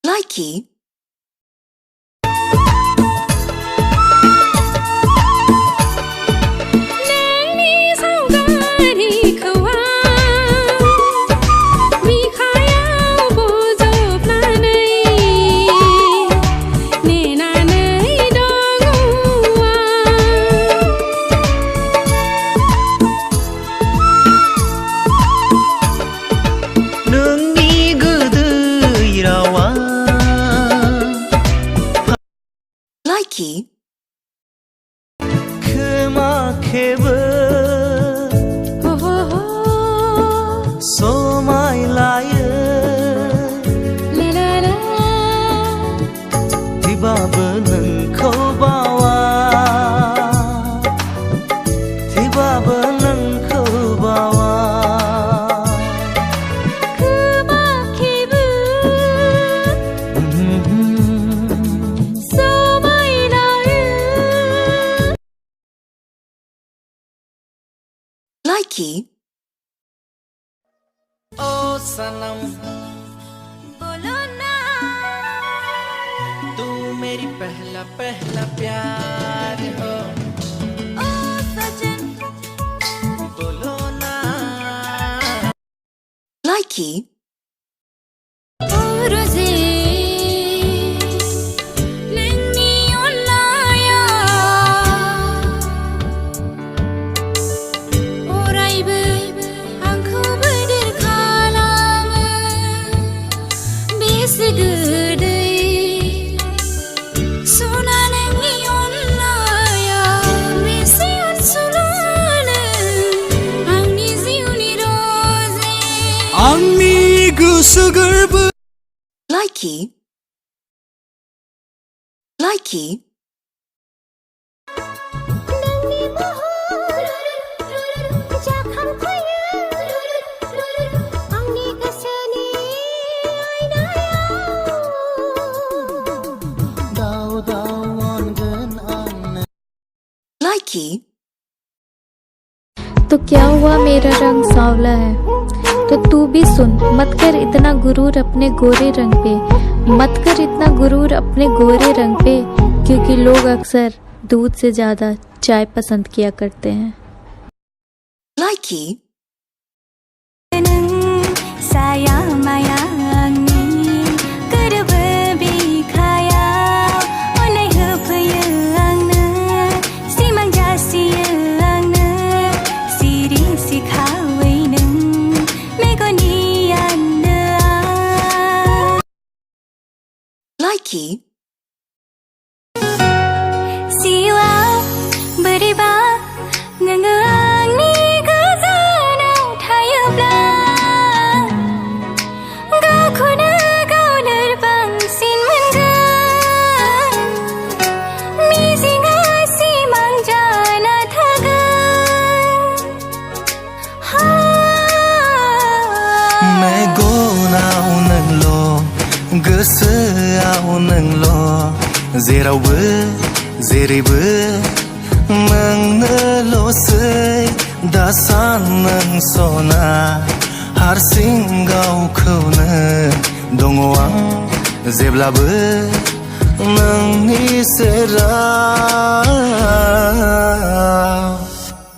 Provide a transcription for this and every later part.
Likey. Likey. Kemakheba somai laya tiba-tiba nengkau bawa tiba-tiba nengkau bawa Likey. Oh सनम बोलो ना तू मेरी पहला पहला प्यार हो ओ सजन बोलो ना Likey. Angni gosu gorbo Likey. Likey. Likey. तो क्या हुआ, मेरा रंग सांवला है तो तू भी सुन। मत कर इतना गुरूर अपने गोरे रंग पे, मत कर इतना गुरूर अपने गोरे रंग पे, क्योंकि लोग अक्सर दूध से ज्यादा चाय पसंद किया करते हैं। Likey. Likey. Siwa beriba ngangang gazana thayabla gakhuna gaular bangsin mangan misinga simang jana thagan ha मैं गोना नंगलो गोसोआव नोंल' जेरावबो जेरैबो नोंनोल'सै दासान नों सना हारसिं गावखौनो दङ आं जेब्लाबो नोंनि सेराव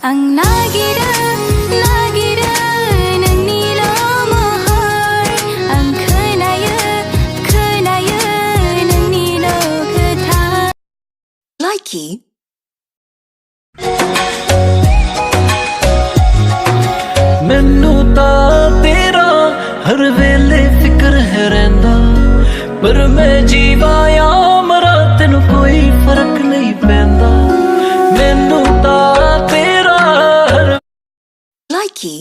आं नागिरो Likey. मैनू तां तेरा हर वेले फिक्र है रहिंदा पर मैं जीवा या मरा तैनू कोई फर्क नहीं पैंदा मैनू तां तेरा Likey.